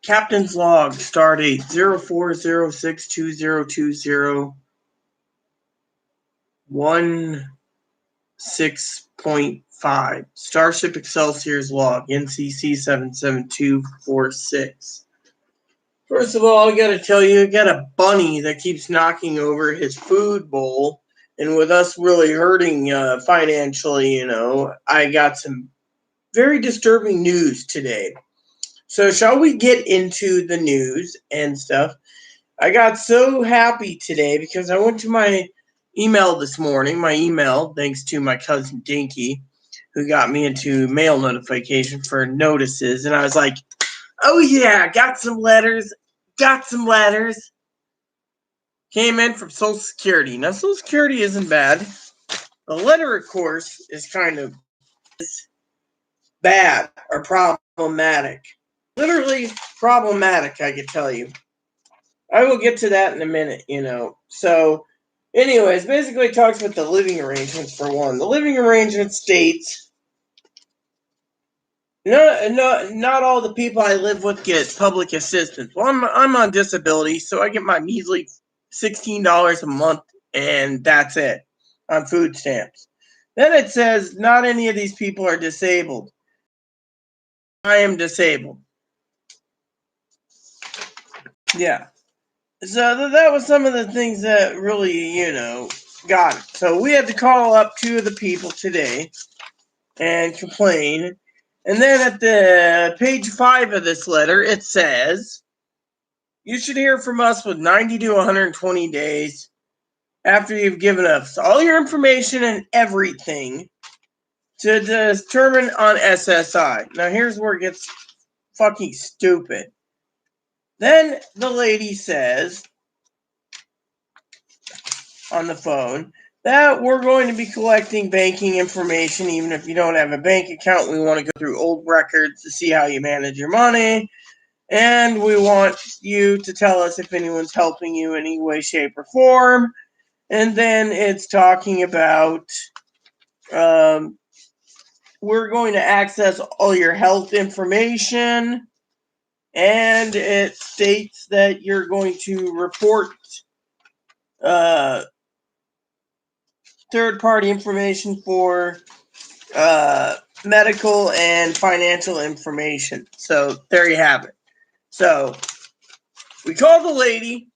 Captain's log, stardate 0406202016.5. Starship Excelsior's log, NCC 77246. First of all, I gotta tell you, I got a bunny that keeps knocking over his food bowl. And with us really hurting financially, I got some very disturbing news today. So, shall we get into the news and stuff? I got so happy today because I went to my email this morning, thanks to my cousin Dinky, who got me into mail notification for notices. And I was like, oh, yeah, got some letters. Came in from Social Security. Now, Social Security isn't bad. The letter, of course, is kind of bad or problematic. Literally problematic, I could tell you. I will get to that in a minute, So, anyways, basically it talks about the living arrangements for one. The living arrangement states not all the people I live with get public assistance. Well, I'm on disability, so I get my measly $16 a month, and that's it on food stamps. Then it says not any of these people are disabled. I am disabled. Yeah. So that was some of the things that really, got it. So we had to call up two of the people today and complain. And then at the page 5 of this letter, it says, you should hear from us with 90 to 120 days after you've given us all your information and everything to determine on SSI. Now here's where it gets fucking stupid. Then the lady says on the phone that we're going to be collecting banking information. Even if you don't have a bank account, we want to go through old records to see how you manage your money. And we want you to tell us if anyone's helping you in any way, shape, or form. And then it's talking about we're going to access all your health information. And it states that you're going to report third-party information for medical and financial information. So there you have it. So we called the lady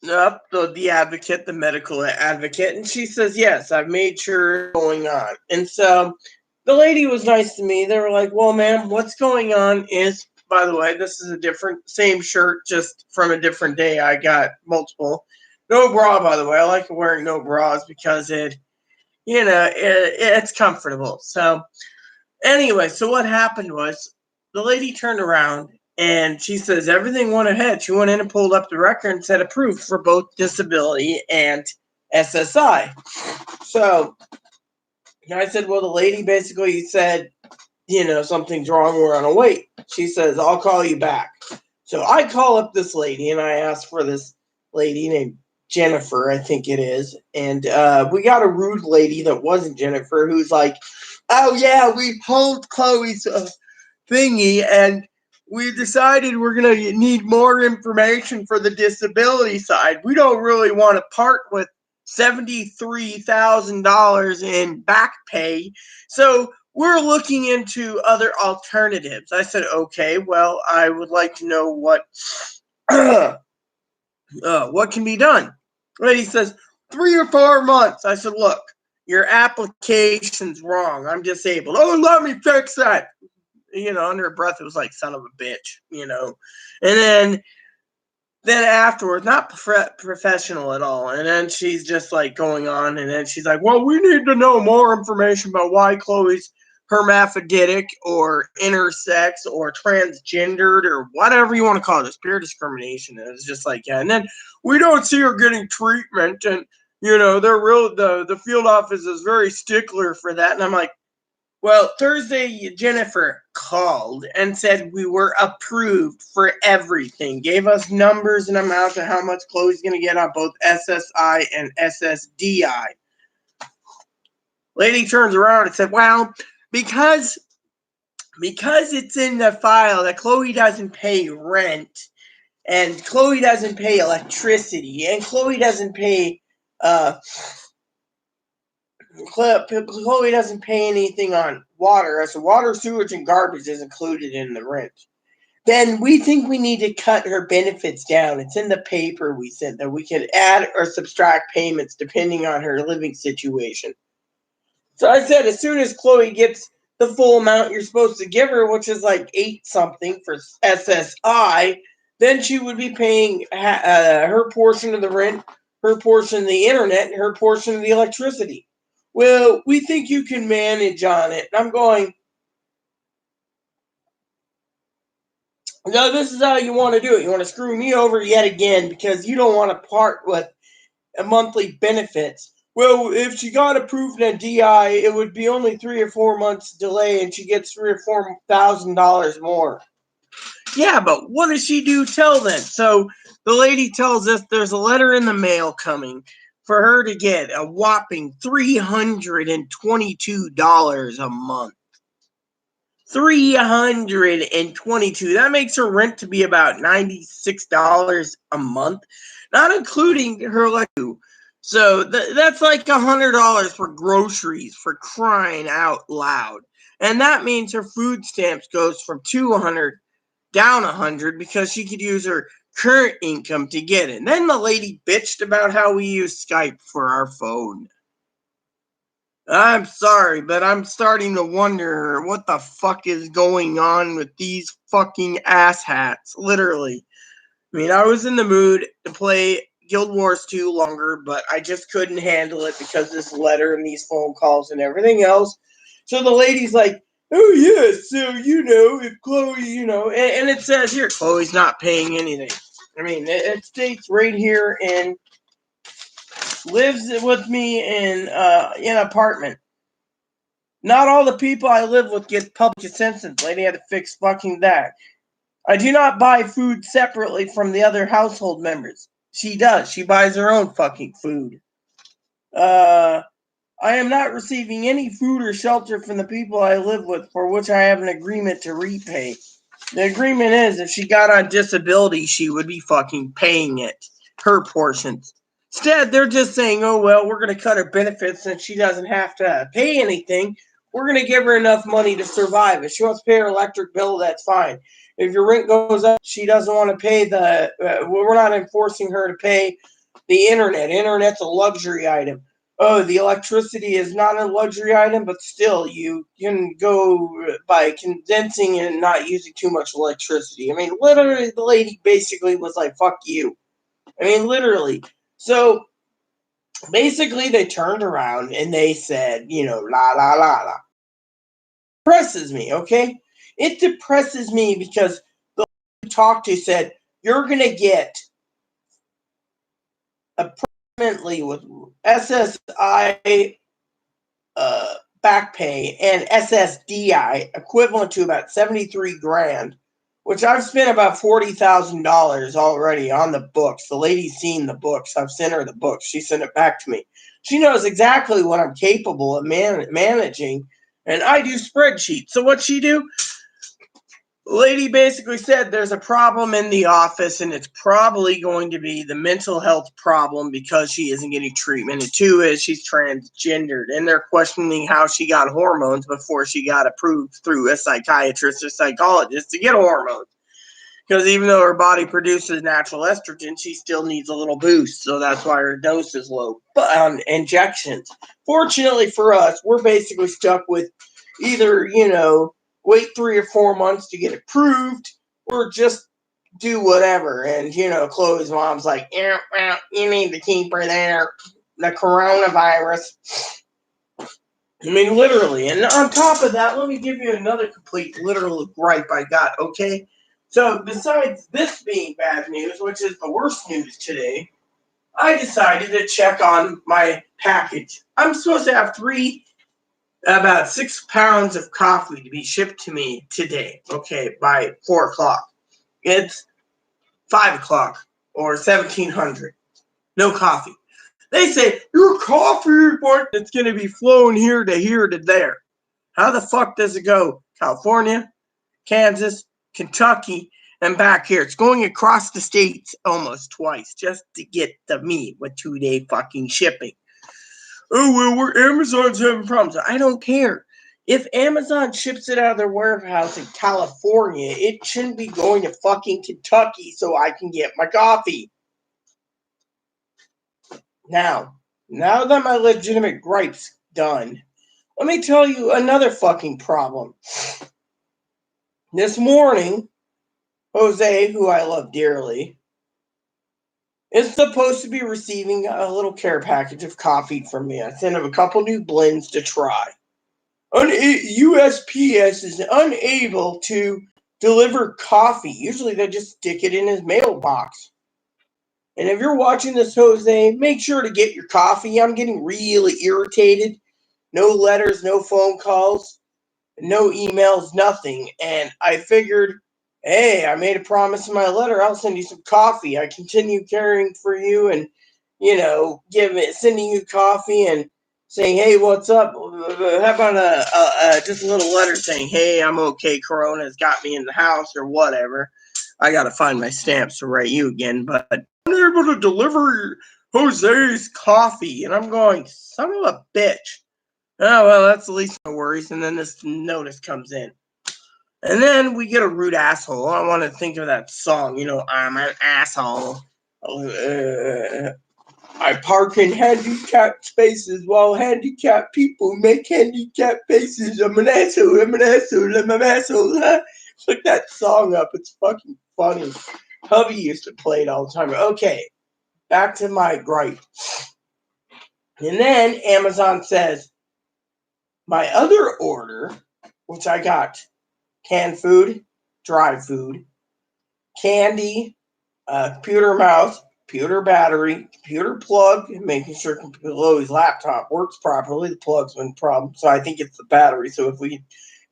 up, the advocate, the medical advocate, and she says, yes, I've made sure it's going on. And so the lady was nice to me. They were like, well, ma'am, what's going on is, by the way, this is same shirt, just from a different day. I got multiple. No bra, by the way. I like wearing no bras because it's comfortable. So anyway, so what happened was the lady turned around and she says everything went ahead. She went in and pulled up the record and said approved for both disability and SSI. So I said, well, the lady basically said, something's wrong. We're on a wait. She says, I'll call you back. So I call up this lady and I ask for this lady named Jennifer, I think it is. And we got a rude lady that wasn't Jennifer who's like, oh, yeah, we pulled Chloe's thingy and we decided we're going to need more information for the disability side. We don't really want to part with $73,000 in back pay. So we're looking into other alternatives. I said, okay, well, I would like to know what can be done. And he says, 3 or 4 months. I said, look, your application's wrong. I'm disabled. Oh, let me fix that. Under her breath, it was like, son of a bitch, And then afterwards, not professional at all. And then she's just like going on. And then she's like, well, we need to know more information about why Chloe's hermaphroditic or intersex or transgendered or whatever you want to call it. Peer discrimination. And it's just like, yeah. And then we don't see her getting treatment. And, the field office is very stickler for that. And I'm like, well, Thursday, Jennifer called and said we were approved for everything. Gave us numbers and amounts of how much Chloe's going to get on both SSI and SSDI. Lady turns around and said, well, because because it's in the file that Chloe doesn't pay rent, and Chloe doesn't pay electricity, and Chloe doesn't pay Chloe doesn't pay anything on water, as the water, sewage, and garbage is included in the rent. Then we think we need to cut her benefits down. It's in the paper we sent that we can add or subtract payments depending on her living situation. So I said, as soon as Chloe gets the full amount you're supposed to give her, which is like 8 something for SSI, then she would be paying her portion of the rent, her portion of the internet, and her portion of the electricity. Well, we think you can manage on it. And I'm going, no, this is how you want to do it. You want to screw me over yet again because you don't want to part with monthly benefits. Well, if she got approved in a DI, it would be only 3 or 4 months delay, and she gets $3,000 or $4,000 more. Yeah, but what does she do till then? So the lady tells us there's a letter in the mail coming for her to get a whopping $322 a month. $322. That makes her rent to be about $96 a month, not including her electricity. So that's like $100 for groceries, for crying out loud. And that means her food stamps goes from $200 down $100 because she could use her current income to get it. And then the lady bitched about how we use Skype for our phone. I'm sorry, but I'm starting to wonder what the fuck is going on with these fucking asshats, literally. I mean, I was in the mood to play Guild Wars 2 longer, but I just couldn't handle it because of this letter and these phone calls and everything else. So the lady's like, oh, yeah, so, if Chloe, and it says here, Chloe's not paying anything. I mean, it states right here in lives with me in an apartment. Not all the people I live with get public assistance. Lady had to fix fucking that. I do not buy food separately from the other household members. She does. She buys her own fucking food. I am not receiving any food or shelter from the people I live with, for which I have an agreement to repay. The agreement is if she got on disability, she would be fucking paying it. Her portions. Instead, they're just saying, oh, well, we're going to cut her benefits since she doesn't have to pay anything. We're going to give her enough money to survive. If she wants to pay her electric bill, that's fine. If your rent goes up, she doesn't want to pay we're not enforcing her to pay the internet. Internet's a luxury item. Oh, the electricity is not a luxury item, but still, you can go by condensing and not using too much electricity. I mean, literally, the lady basically was like, fuck you. I mean, literally. So, basically, they turned around and they said, la, la, la, la. Depresses me, okay? It depresses me because the lady who talked to said, you're going to get approximately with SSI back pay and SSDI equivalent to about 73 grand, which I've spent about $40,000 already on the books. The lady's seen the books. I've sent her the books. She sent it back to me. She knows exactly what I'm capable of managing, and I do spreadsheets. So what'd she do? The lady basically said there's a problem in the office, and it's probably going to be the mental health problem because she isn't getting treatment. And 2 is she's transgendered, and they're questioning how she got hormones before she got approved through a psychiatrist or psychologist to get hormones. Because even though her body produces natural estrogen, she still needs a little boost. So that's why her dose is low. But on injections. Fortunately for us, we're basically stuck with either, wait 3 or 4 months to get approved or just do whatever. And, Chloe's mom's like, you need to keep her there. The coronavirus. I mean, literally. And on top of that, let me give you another complete literal gripe I got, okay? So, besides this being bad news, which is the worst news today, I decided to check on my package. I'm supposed to have about 6 pounds of coffee to be shipped to me today, okay, by 4 o'clock. It's 5 o'clock or 1700. No coffee. They say, your coffee report that's going to be flown here to there. How the fuck does it go? California, Kansas, Kentucky, and back here. It's going across the states almost twice just to get the meat with 2-day fucking shipping. Oh, well, Amazon's having problems. I don't care. If Amazon ships it out of their warehouse in California, it shouldn't be going to fucking Kentucky so I can get my coffee. Now that my legitimate gripe's done, let me tell you another fucking problem. This morning, Jose, who I love dearly, is supposed to be receiving a little care package of coffee from me. I sent him a couple new blends to try. USPS is unable to deliver coffee. Usually they just stick it in his mailbox. And if you're watching this, Jose, make sure to get your coffee. I'm getting really irritated. No letters, no phone calls, no emails, nothing. And I figured, hey, I made a promise in my letter. I'll send you some coffee. I continue caring for you and, sending you coffee and saying, hey, what's up? How about just a little letter saying, hey, I'm okay. Corona's got me in the house or whatever. I got to find my stamps to write you again, but I'm able to deliver Jose's coffee. And I'm going, son of a bitch. Oh, well, that's the least of my worries. And then this notice comes in. And then we get a rude asshole. I want to think of that song, I'm an asshole. I park in handicapped spaces while handicapped people make handicapped faces. I'm an asshole, I'm an asshole, I'm an asshole. Look that song up. It's fucking funny. Hubby used to play it all the time. Okay, back to my gripe. And then Amazon says, my other order, which I got canned food, dry food, candy, computer mouse, computer battery, computer plug, making sure Chloe's laptop works properly. The plug's been a problem, so I think it's the battery. So if we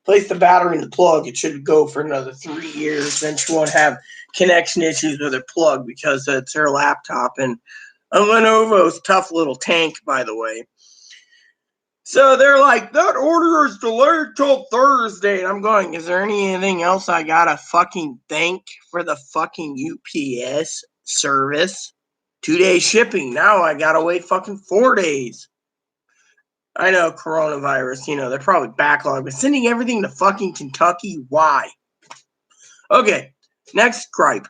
place the battery in the plug, it should go for another 3 years. Then she won't have connection issues with her plug because it's her laptop. And a Lenovo's tough little tank, by the way. So they're like, that order is delayed till Thursday. And I'm going, is there anything else I gotta fucking thank for the fucking UPS service? 2-day shipping. Now I gotta wait fucking 4 days. I know, coronavirus, they're probably backlogged, but sending everything to fucking Kentucky, why? Okay, next gripe.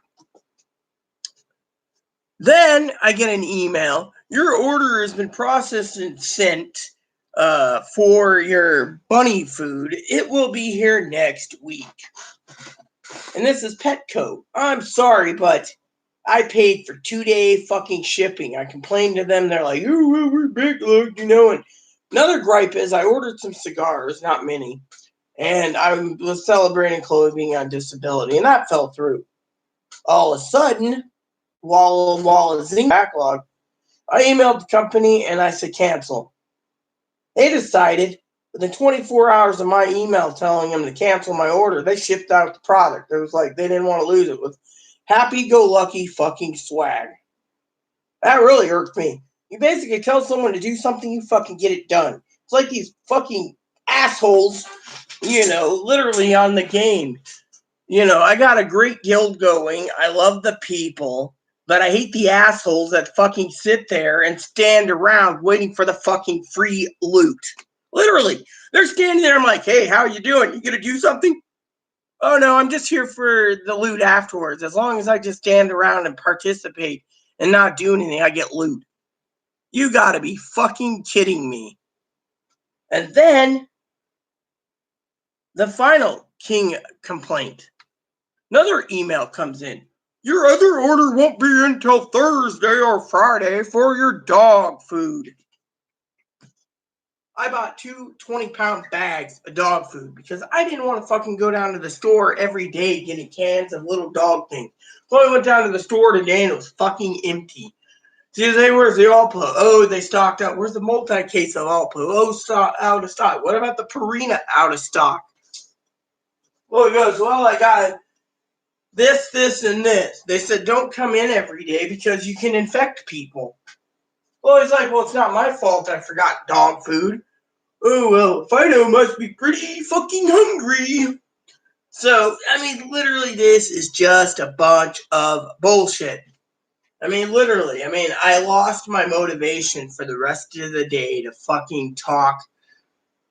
Then I get an email. Your order has been processed and sent for your bunny food. It will be here next week. And this is Petco. I'm sorry, but I paid for 2-day fucking shipping. I complained to them. They're like, oh, we're big, look, And another gripe is I ordered some cigars, not many. And I was celebrating Chloe being on disability, and that fell through. All of a sudden, while it's in backlog, I emailed the company and I said cancel. They decided within 24 hours of my email telling them to cancel my order, they shipped out the product. It was like they didn't want to lose it with happy-go-lucky fucking swag. That really irked me. You basically tell someone to do something, you fucking get it done. It's like these fucking assholes, literally on the game. I got a great guild going. I love the people. But I hate the assholes that fucking sit there and stand around waiting for the fucking free loot. Literally. They're standing there. I'm like, hey, how you doing? You gonna do something? Oh, no, I'm just here for the loot afterwards. As long as I just stand around and participate and not do anything, I get loot. You gotta be fucking kidding me. And then the final king complaint. Another email comes in. Your other order won't be until Thursday or Friday for your dog food. I bought 2 20-pound bags of dog food because I didn't want to fucking go down to the store every day getting cans of little dog things. So I went down to the store today and it was fucking empty. See, where's the Alpo? Oh, they stocked up. Where's the multi-case of Alpo? Oh, out of stock. What about the Purina out of stock? Well, he goes, well, I got this, and this. They said, don't come in every day because you can infect people. Well, he's like, well, it's not my fault I forgot dog food. Oh, well, Fido must be pretty fucking hungry. So, I mean, literally, this is just a bunch of bullshit. I mean, literally. I mean, I lost my motivation for the rest of the day to fucking talk.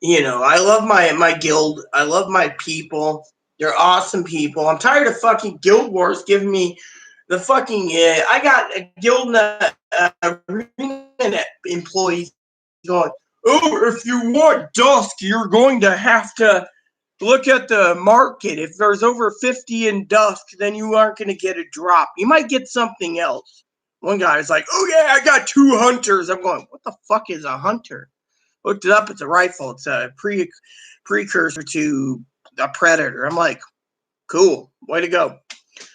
You know, I love my guild. I love my people. They're awesome people. I'm tired of fucking Guild Wars giving me the fucking. I got a guild arena employees going, oh, if you want dusk, you're going to have to look at the market. If there's over 50 in dusk, then you aren't going to get a drop. You might get something else. One guy's like, oh yeah, I got 2 hunters. I'm going, what the fuck is a hunter? Looked it up. It's a rifle. It's a precursor to a predator. I'm like, cool. Way to go. I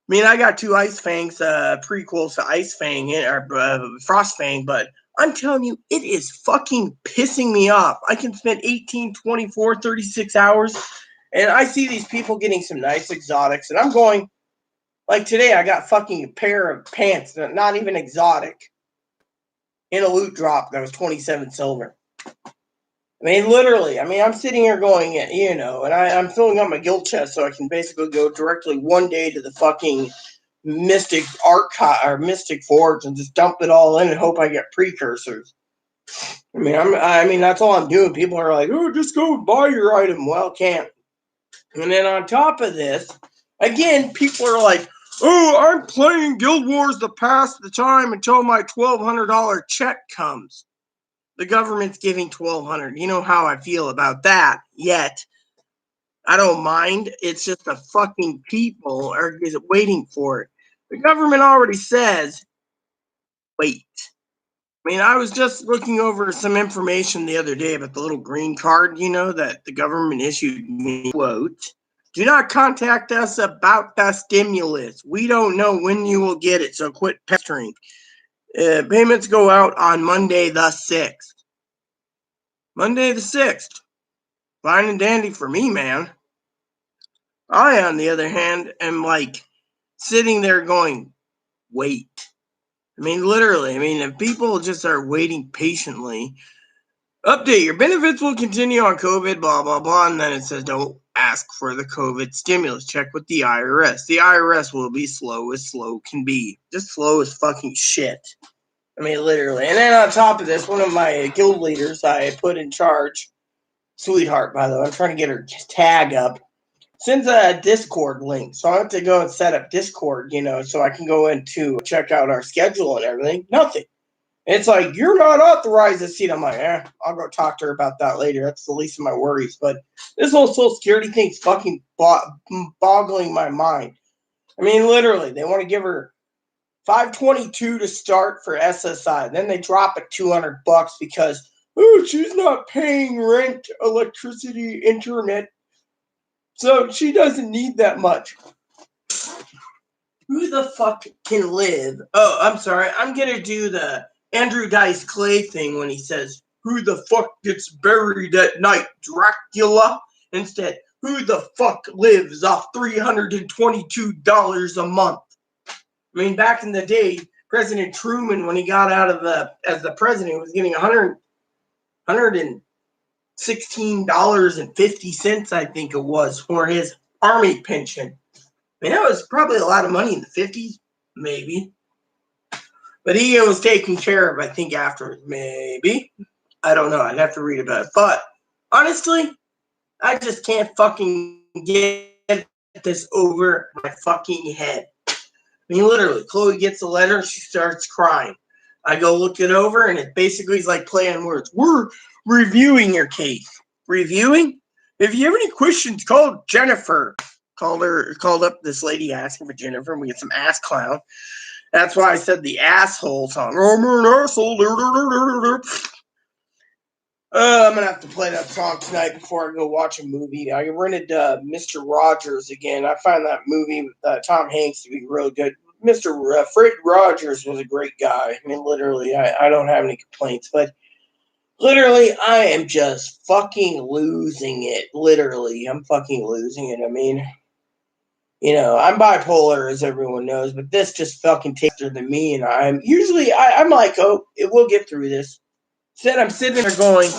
mean, I got 2 Ice Fangs, prequels to Ice Fang or Frost Fang, but I'm telling you, it is fucking pissing me off. I can spend 18, 24, 36 hours, and I see these people getting some nice exotics, and I'm going, like today, I got fucking a pair of pants, not even exotic, in a loot drop that was 27 silver. I mean, literally. I mean, I'm sitting here going, you know, and I'm filling up my guild chest so I can basically go directly one day to the fucking Mystic Archive or Mystic Forge and just dump it all in and hope I get precursors. I mean, that's all I'm doing. People are like, oh, just go buy your item. Well, can't. And then on top of this, again, people are like, oh, I'm playing Guild Wars to pass the time until my $1,200 check comes. The government's giving $1,200. You know how I feel about that. Yet, I don't mind. It's just the fucking people are waiting for it. The government already says, wait. I mean, I was just looking over some information the other day about the little green card, you know, that the government issued me. Quote, do not contact us about the stimulus. We don't know when you will get it, so quit pestering. Payments go out on Monday the 6th. Monday the 6th. Fine and dandy for me, man. I, on the other hand, am like sitting there going, wait. I mean, literally. I mean, if people just are waiting patiently, update, your benefits will continue on COVID, blah, blah, blah. And then it says, don't ask for the COVID stimulus. Check with the IRS. The IRS will be slow as slow can be. Just slow as fucking shit. I mean, literally. And then on top of this, one of my guild leaders I put in charge, sweetheart, by the way, I'm trying to get her tag up, sends a Discord link. So I have to go and set up Discord, you know, so I can go in to check out our schedule and everything. Nothing. It's like, you're not authorized to see it. I'm like, I'll go talk to her about that later. That's the least of my worries. But this whole Social Security thing's fucking boggling my mind. I mean, literally, they want to give her $522 to start for SSI. Then they drop it $200 because, oh, she's not paying rent, electricity, internet. So she doesn't need that much. Who the fuck can live? Oh, I'm sorry. I'm going to do the Andrew Dice Clay thing when he says, who the fuck gets buried at night? Dracula? Instead, who the fuck lives off $322 a month? I mean, back in the day, President Truman, when he got out of as the president, was getting $116.50, I think it was, for his army pension. I mean, that was probably a lot of money in the 50s, maybe. But he was taken care of, I think, afterwards, maybe. I don't know. I'd have to read about it. But honestly, I just can't fucking get this over my fucking head. I mean, literally, Chloe gets a letter, she starts crying. I go look it over, and it basically is like play on words. We're reviewing your case. Reviewing? If you have any questions, call Jennifer. Called up this lady asking for Jennifer, and we get some ass clown. That's why I said the asshole song. Oh, I'm an asshole. I'm gonna have to play that song tonight before I go watch a movie. I rented Mr. Rogers again. I find that movie with Tom Hanks to be real good. Mr. Fred Rogers was a great guy. I mean, literally, I don't have any complaints, but literally, I am just fucking losing it. Literally, I'm fucking losing it. I mean, you know, I'm bipolar, as everyone knows, but this just fucking takes harder than me, and I'm like, oh, we'll get through this. Instead, I'm sitting there going,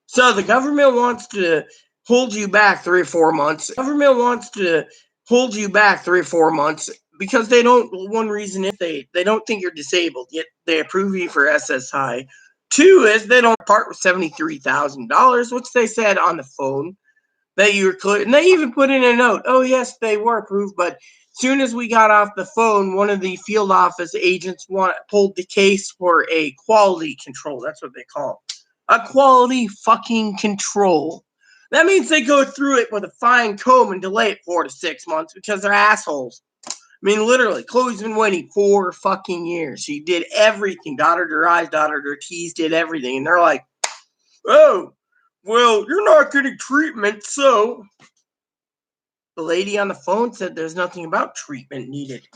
so the government wants to hold you back 3 or 4 months. Government wants to hold you back 3 or 4 months because they don't. One reason is they don't think you're disabled, yet they approve you for SSI. 2 is they don't part with $73,000, which they said on the phone that you were clear. And they even put in a note, oh, yes, they were approved. But as soon as we got off the phone, one of the field office agents pulled the case for a quality control. That's what they call it. A quality fucking control. That means they go through it with a fine comb and delay it 4 to 6 months because they're assholes. I mean, literally, Chloe's been waiting 4 fucking years. She did everything. Dotted her I's, dotted her T's, did everything. And they're like, oh, well, you're not getting treatment, so. The lady on the phone said there's nothing about treatment needed.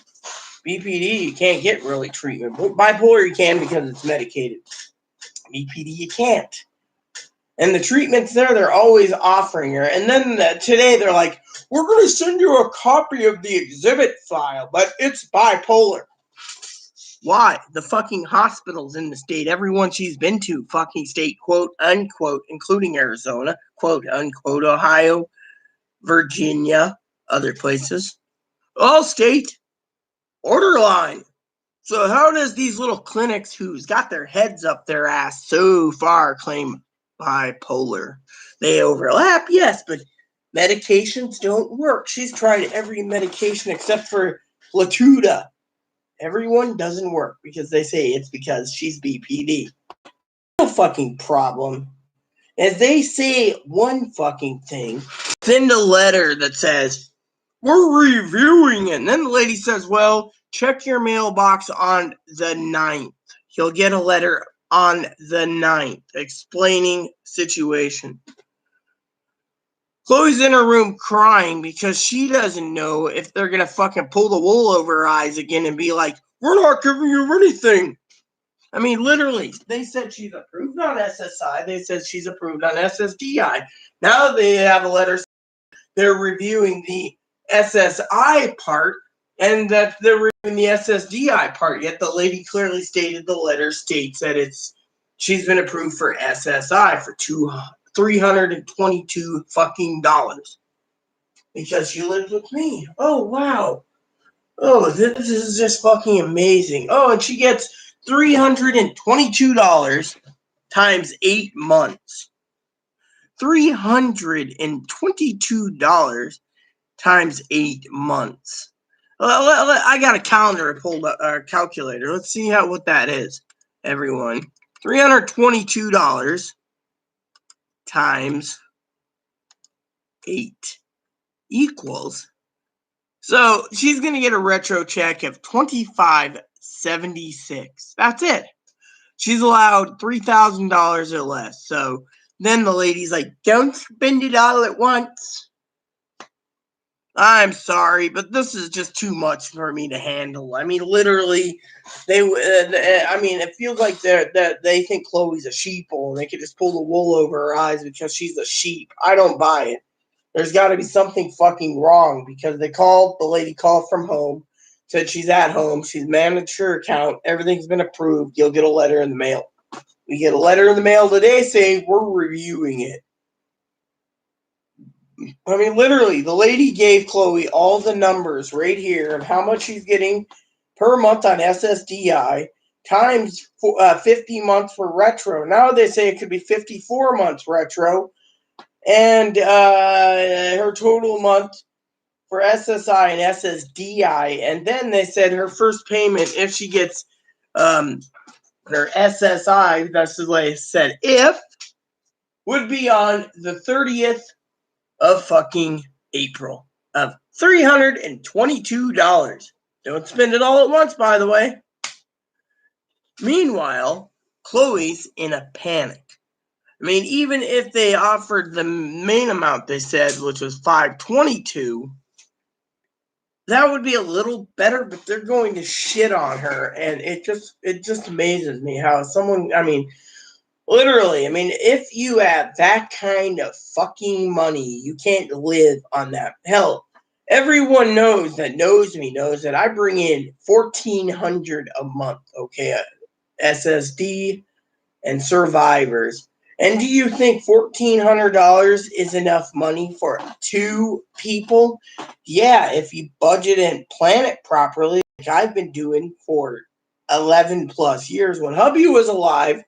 BPD, you can't get really treatment. Bipolar, you can because it's medicated. BPD, you can't. And the treatments there, they're always offering her. And then today they're like, we're going to send you a copy of the exhibit file, but it's bipolar. Why? The fucking hospitals in the state, everyone she's been to, fucking state, quote, unquote, including Arizona, quote, unquote, Ohio, Virginia, other places, all state, borderline. So how does these little clinics who's got their heads up their ass so far claim bipolar? They overlap, yes, but medications don't work. She's tried every medication except for Latuda. Everyone doesn't work because they say it's because she's BPD. No fucking problem. As they say one fucking thing, send a letter that says, we're reviewing it. And then the lady says, well, check your mailbox on the 9th. You'll get a letter on the 9th explaining situation. Chloe's in her room crying because she doesn't know if they're going to fucking pull the wool over her eyes again and be like, we're not giving you anything. I mean, literally, they said she's approved on SSI. They said she's approved on SSDI. Now they have a letter. They're reviewing the SSI part and that they're reviewing the SSDI part. Yet the lady clearly stated the letter states that she's been approved for SSI for $322 fucking dollars because she lives with me. Oh, wow. Oh, this is just fucking amazing. Oh, and she gets $322 times 8 months. $322 times 8 months. I got a calendar pulled up, or calculator. Let's see what that is, everyone. $322 times 8 equals. So she's going to get a retro check of $25.76. That's it. She's allowed $3,000 or less. So then the lady's like, don't spend it all at once. I'm sorry, but this is just too much for me to handle. I mean, literally, it feels like they think Chloe's a sheeple and they can just pull the wool over her eyes because she's a sheep. I don't buy it. There's got to be something fucking wrong because the lady called from home, said she's at home, she's managed her account, everything's been approved, you'll get a letter in the mail. We get a letter in the mail today saying we're reviewing it. I mean, literally, the lady gave Chloe all the numbers right here of how much she's getting per month on SSDI times 50 months for retro. Now they say it could be 54 months retro. And her total month for SSI and SSDI. And then they said her first payment, if she gets her SSI, that's the way it said, would be on the 30th of fucking April of $322. Don't spend it all at once, by the way. Meanwhile, Chloe's in a panic. I mean, even if they offered the main amount they said, which was $522, that would be a little better, but they're going to shit on her. And it just amazes me how someone, literally, if you have that kind of fucking money, you can't live on that. Hell, everyone knows me knows that I bring in $1,400 a month, okay, SSD and survivors. And do you think $1,400 is enough money for 2 people? Yeah, if you budget and plan it properly, like I've been doing for 11 plus years. When hubby was alive,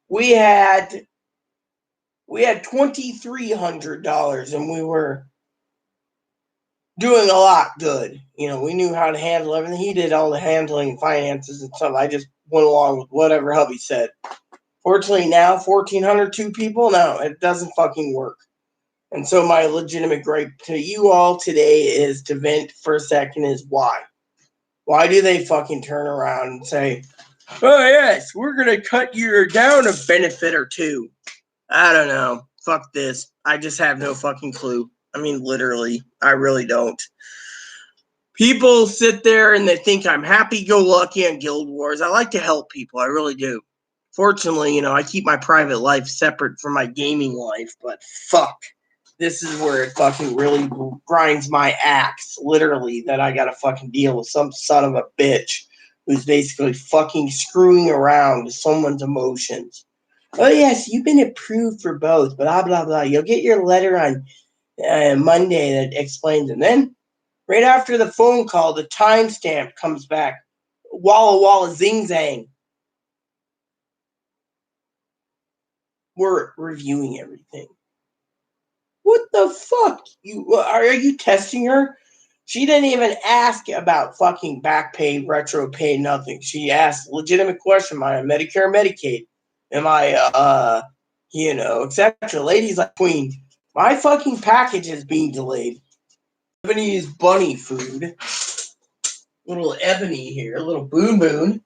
we had $2,300 and we were doing a lot good. We knew how to handle everything. He did all the handling, finances, and stuff. I just went along with whatever hubby said. Fortunately, now 1,400, 2 people, no, it doesn't fucking work. And so my legitimate gripe to you all today is to vent for a second is why? Why do they fucking turn around and say, oh yes, we're going to cut you down a benefit or 2? I don't know. Fuck this. I just have no fucking clue. I mean, literally, I really don't. People sit there and they think I'm happy-go-lucky on Guild Wars. I like to help people. I really do. Fortunately, I keep my private life separate from my gaming life, but fuck. This is where it fucking really grinds my axe, literally, that I gotta fucking deal with some son of a bitch who's basically fucking screwing around with someone's emotions. Oh, yes, you've been approved for both, blah, blah, blah. You'll get your letter on Monday that explains it. And then, right after the phone call, the timestamp comes back. Walla walla zing zang. We're reviewing everything. What the fuck? Are you testing her? She didn't even ask about fucking back pay, retro pay, nothing. She asked legitimate question. Am I on Medicare, Medicaid? Am I, etc. Ladies like Queen. My fucking package is being delayed. Ebony's bunny food. Little Ebony here. Little Boon Boon.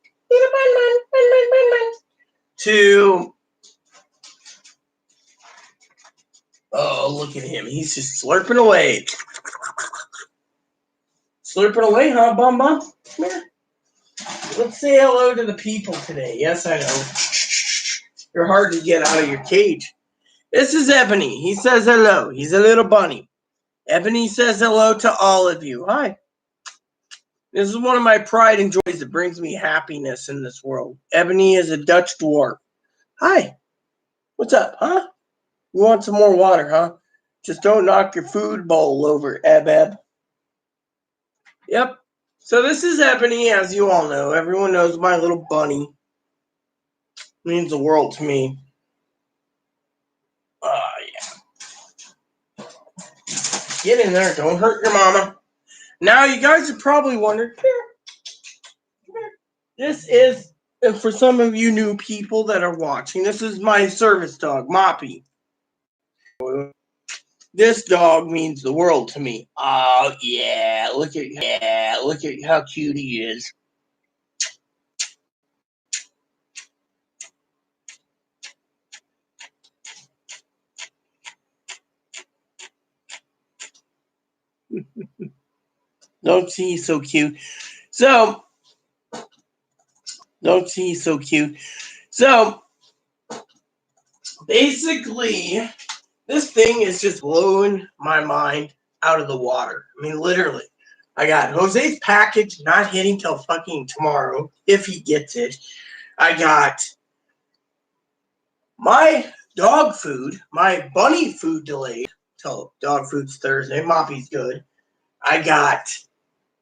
To... Oh, look at him. He's just slurping away. Slurping away, huh, Bum Bum? Come here. Let's say hello to the people today. Yes, I know. You're hard to get out of your cage. This is Ebony. He says hello. He's a little bunny. Ebony says hello to all of you. Hi. This is one of my pride and joys that brings me happiness in this world. Ebony is a Dutch dwarf. Hi. What's up, huh? You want some more water, huh? Just don't knock your food bowl over, Eb. Yep. So this is Ebony, as you all know. Everyone knows my little bunny. It means the world to me. Yeah. Get in there. Don't hurt your mama. Now, you guys are probably wondering, this is, and for some of you new people that are watching, this is my service dog, Moppy. This dog means the world to me. Oh, yeah. Look at how cute he is. Don't see he's so cute. So, basically, this thing is just blowing my mind out of the water. I mean, literally. I got Jose's package not hitting till fucking tomorrow, if he gets it. I got my dog food, my bunny food delayed till dog food's Thursday. Moppy's good. I got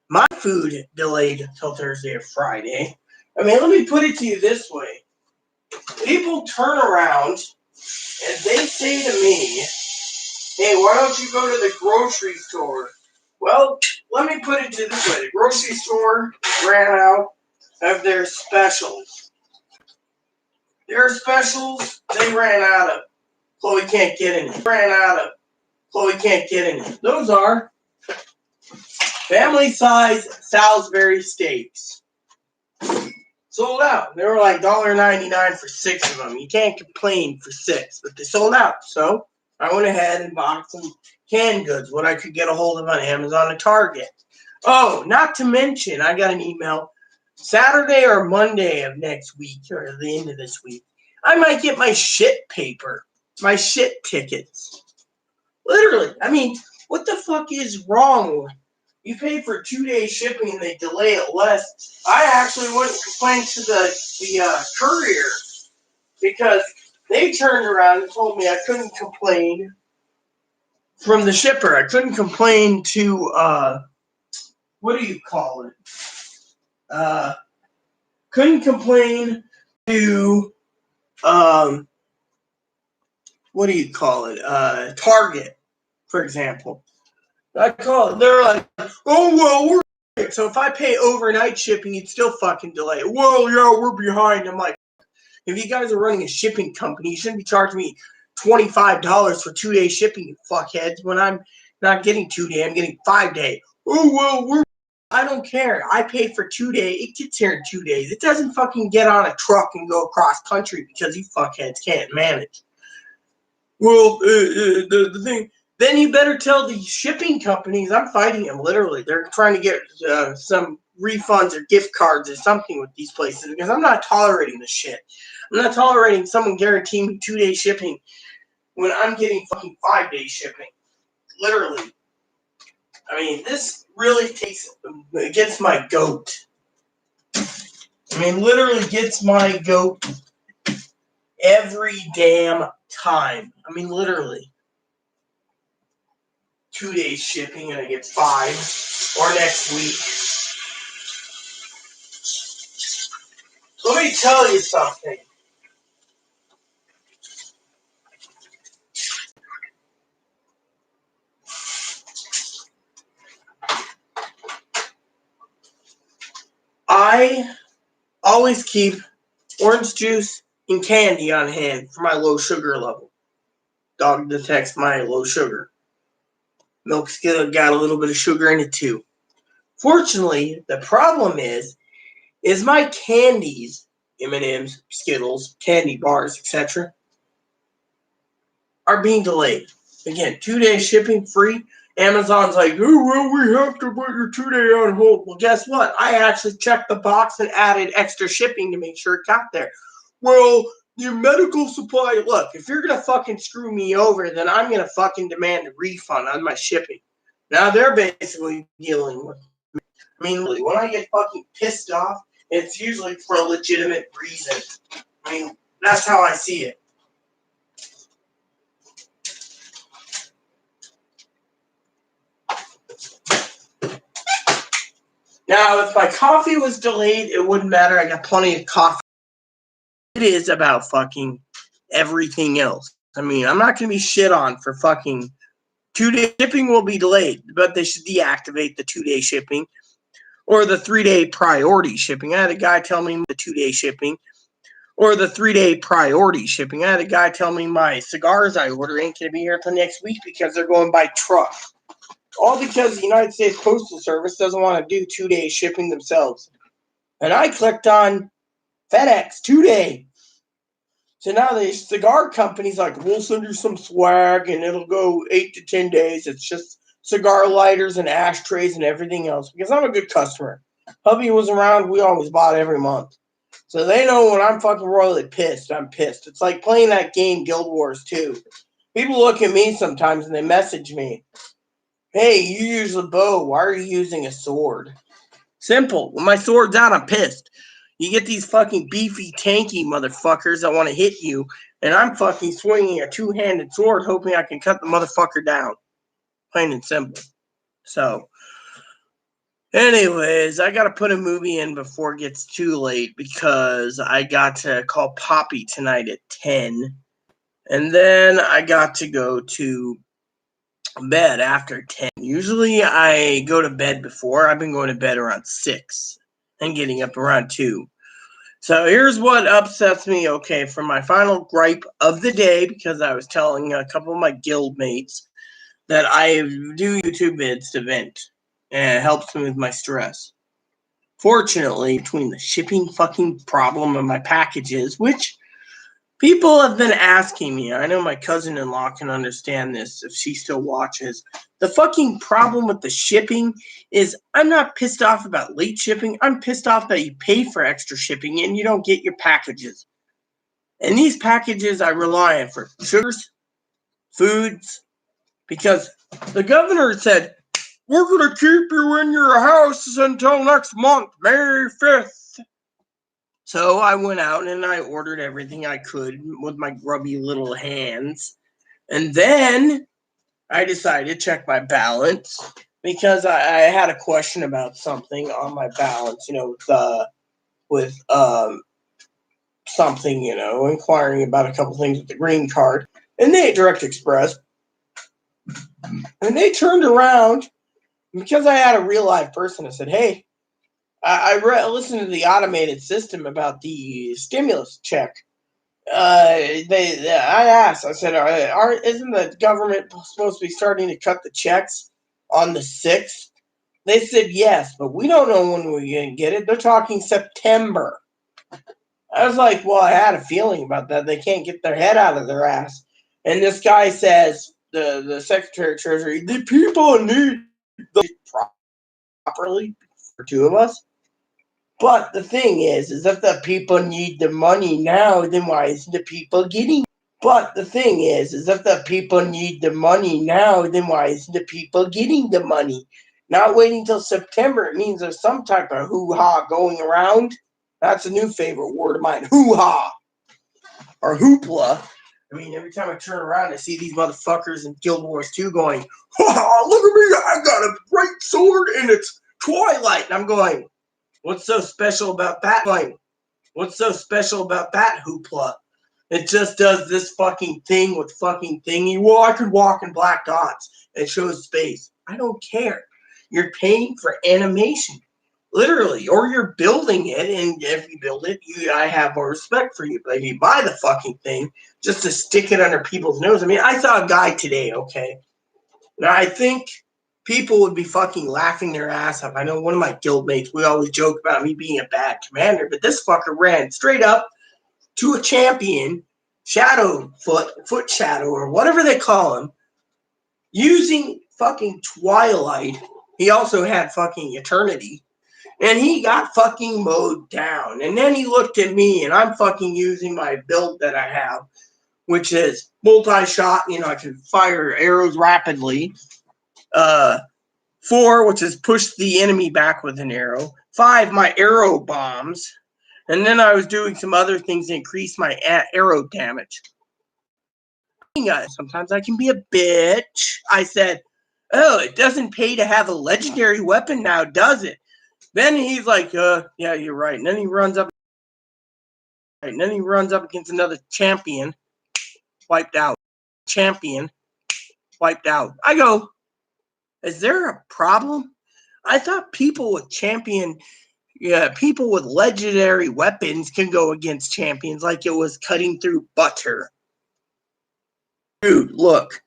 my food delayed till Thursday or Friday. I mean, let me put it to you this way. People turn around and they say to me, hey, why don't you go to the grocery store? Well, let me put it to this way. The grocery store ran out of their specials. Their specials, they ran out of. Chloe can't get any. Chloe can't get any. Those are family size Salisbury steaks. Sold out. They were like $1.99 for 6 of them. You can't complain for 6, but they sold out. So I went ahead and bought some canned goods, what I could get a hold of on Amazon and Target. Oh, not to mention, I got an email Saturday or Monday of next week, or the end of this week. I might get my shit paper, my shit tickets. Literally. I mean, what the fuck is wrong? You pay for 2-day shipping and they delay it less. I actually went and complained to the courier because They turned around and told me I couldn't complain from the shipper. I couldn't complain to, what do you call it? Couldn't complain to, what do you call it? Target, for example. I call it. They're like, oh, well, we're. So if I pay overnight shipping, you'd still fucking delay it. Well, yeah, we're behind. I'm like, if you guys are running a shipping company, you shouldn't be charging me $25 for 2 day shipping, you fuckheads. When I'm not getting 2 day, I'm getting 5 day. Oh, well, I don't care. I pay for 2 day. It gets here in 2 days. It doesn't fucking get on a truck and go across country because you fuckheads can't manage. Well, the thing. Then you better tell the shipping companies. I'm fighting them, literally. They're trying to get some refunds or gift cards or something with these places because I'm not tolerating this shit. I'm not tolerating someone guaranteeing me 2 day shipping when I'm getting fucking 5 day shipping. Literally. I mean, this really gets my goat. I mean, literally gets my goat every damn time. I mean, literally. 2 days shipping and I get 5, or next week. So let me tell you something. I always keep orange juice and candy on hand for my low sugar level. Dog detects my low sugar. Milk's got a little bit of sugar in it too. Fortunately, the problem is my candies, M&Ms, Skittles, candy bars, etc., are being delayed. Again, 2 day shipping free. Amazon's like, oh, well, we have to put your 2 day on hold. Well, guess what? I actually checked the box and added extra shipping to make sure it got there. Well, your medical supply, look, if you're going to fucking screw me over, then I'm going to fucking demand a refund on my shipping. Now they're basically dealing with me. I mean, when I get fucking pissed off, it's usually for a legitimate reason. I mean, that's how I see it. Now, if my coffee was delayed, it wouldn't matter. I got plenty of coffee. It is about fucking everything else. I mean, I'm not going to be shit on for fucking 2 day shipping will be delayed, but they should deactivate the 2 day shipping or the 3 day priority shipping. I had a guy tell me the 2 day shipping or the 3 day priority shipping. I had a guy tell me my cigars I order ain't going to be here until next week because they're going by truck. All because the United States Postal Service doesn't want to do 2 day shipping themselves. And I clicked on FedEx 2 day. So now the cigar company's like, we'll send you some swag and it'll go 8 to 10 days. It's just cigar lighters and ashtrays and everything else because I'm a good customer. Hubby was around. We always bought every month. So they know when I'm fucking royally pissed, I'm pissed. It's like playing that game Guild Wars 2. People look at me sometimes and they message me, hey, you use a bow. Why are you using a sword? Simple. When my sword's out, I'm pissed. You get these fucking beefy, tanky motherfuckers that want to hit you, and I'm fucking swinging a 2-handed sword hoping I can cut the motherfucker down. Plain and simple. So, anyways, I got to put a movie in before it gets too late because I got to call Poppy tonight at 10. And then I got to go to bed after 10. Usually I go to bed before. I've been going to bed around 6 and getting up around 2. So here's what upsets me, okay, for my final gripe of the day, because I was telling a couple of my guild mates that I do YouTube vids to vent, and it helps me with my stress. Fortunately, between the shipping fucking problem of my packages, which people have been asking me. I know my cousin-in-law can understand this if she still watches. The fucking problem with the shipping is I'm not pissed off about late shipping. I'm pissed off that you pay for extra shipping and you don't get your packages. And these packages I rely on for sugars, foods, because the governor said, we're going to keep you in your house until next month, May 5th. So I went out and I ordered everything I could with my grubby little hands. And then I decided to check my balance because I had a question about something on my balance, with something, inquiring about a couple things with the green card. And they Direct Express. And they turned around because I had a real live person. I said, hey, I listened to the automated system about the stimulus check. I asked, I said, isn't the government supposed to be starting to cut the checks on the 6th? They said yes, but we don't know when we're going to get it. They're talking September. I was like, well, I had a feeling about that. They can't get their head out of their ass. And this guy says, the Secretary of Treasury, the people need the properly for two of us. But the thing is if the people need the money now, then why isn't the people getting? But the thing is if the people need the money now, then why isn't the people getting the money? Not waiting till September. It means there's some type of hoo-ha going around. That's a new favorite word of mine, hoo-ha. Or hoopla. I mean, every time I turn around, I see these motherfuckers in Guild Wars 2 going, oh, look at me, I got a great sword and it's Twilight. And I'm going, what's so special about that? What's so special about that hoopla? It just does this fucking thing with fucking thingy. Well, I could walk in black dots. It shows space. I don't care. You're paying for animation. Literally. Or you're building it, and if you build it, I have more respect for you. But if you buy the fucking thing just to stick it under people's nose. I mean, I saw a guy today, okay? Now, I think people would be fucking laughing their ass off. I know one of my guildmates, we always joke about me being a bad commander, but this fucker ran straight up to a champion, foot shadow, or whatever they call him, using fucking Twilight. He also had fucking Eternity. And he got fucking mowed down. And then he looked at me, and I'm fucking using my build that I have, which is multi-shot. I can fire arrows rapidly. 4, which is push the enemy back with an arrow. 5, my arrow bombs. And then I was doing some other things to increase my arrow damage. Sometimes I can be a bitch. I said, oh, it doesn't pay to have a legendary weapon now, does it? Then he's like, yeah, you're right. And then he runs up. And then he runs up against another champion. Wiped out. Champion. Wiped out. I go, is there a problem? I thought people with people with legendary weapons can go against champions like it was cutting through butter. Dude, look.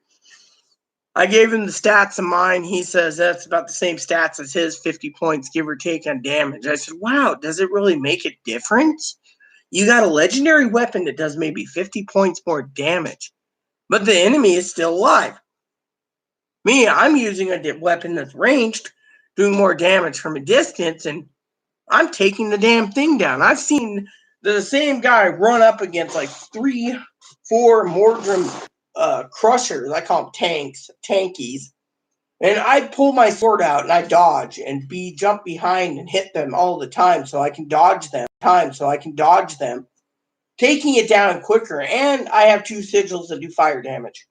I gave him the stats of mine. He says that's about the same stats as his, 50 points, give or take, on damage. I said, wow, does it really make a difference? You got a legendary weapon that does maybe 50 points more damage, but the enemy is still alive. Me, I'm using a weapon that's ranged, doing more damage from a distance, and I'm taking the damn thing down. I've seen the same guy run up against like 3, 4 Mordrim crushers. I call them tankies. And I pull my sword out and I dodge and jump behind and hit them all the time so I can dodge them. Taking it down quicker. And I have 2 sigils that do fire damage.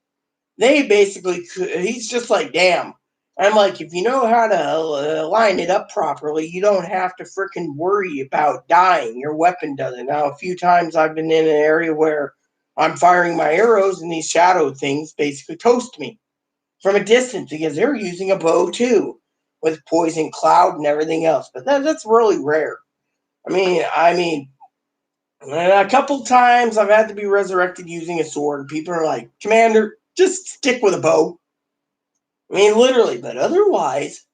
He's just like, damn. I'm like, if you know how to line it up properly, you don't have to freaking worry about dying. Your weapon doesn't. Now, a few times I've been in an area where I'm firing my arrows and these shadow things basically toast me from a distance because they're using a bow too with poison cloud and everything else. But that's really rare. I mean, a couple times I've had to be resurrected using a sword. People are like, Commander, just stick with a bow. I mean, literally, but otherwise,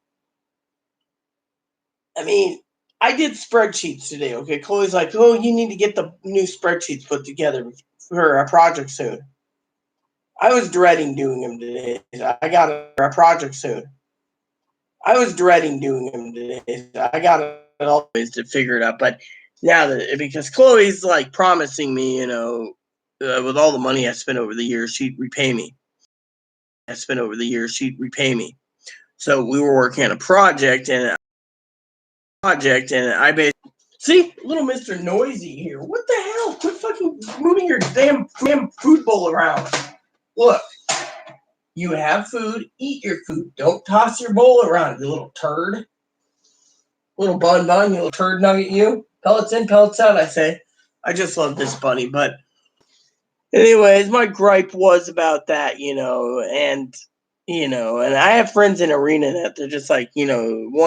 I mean, I did spreadsheets today, okay? Chloe's like, oh, you need to get the new spreadsheets put together for a project soon. I was dreading doing them today. I got a project soon. I was dreading doing them today. I got it always to figure it out. But now because Chloe's like promising me, with all the money I spent over the years, she'd repay me. So we were working on a project, and I basically See, little Mr. Noisy here. What the hell? Quit fucking moving your damn food bowl around. Look, you have food, eat your food. Don't toss your bowl around, you little turd. Little bun, you little turd nugget, you. Pellets in, pellets out, I say. I just love this bunny, but anyways, my gripe was about that, and I have friends in Arena that they're just like, 1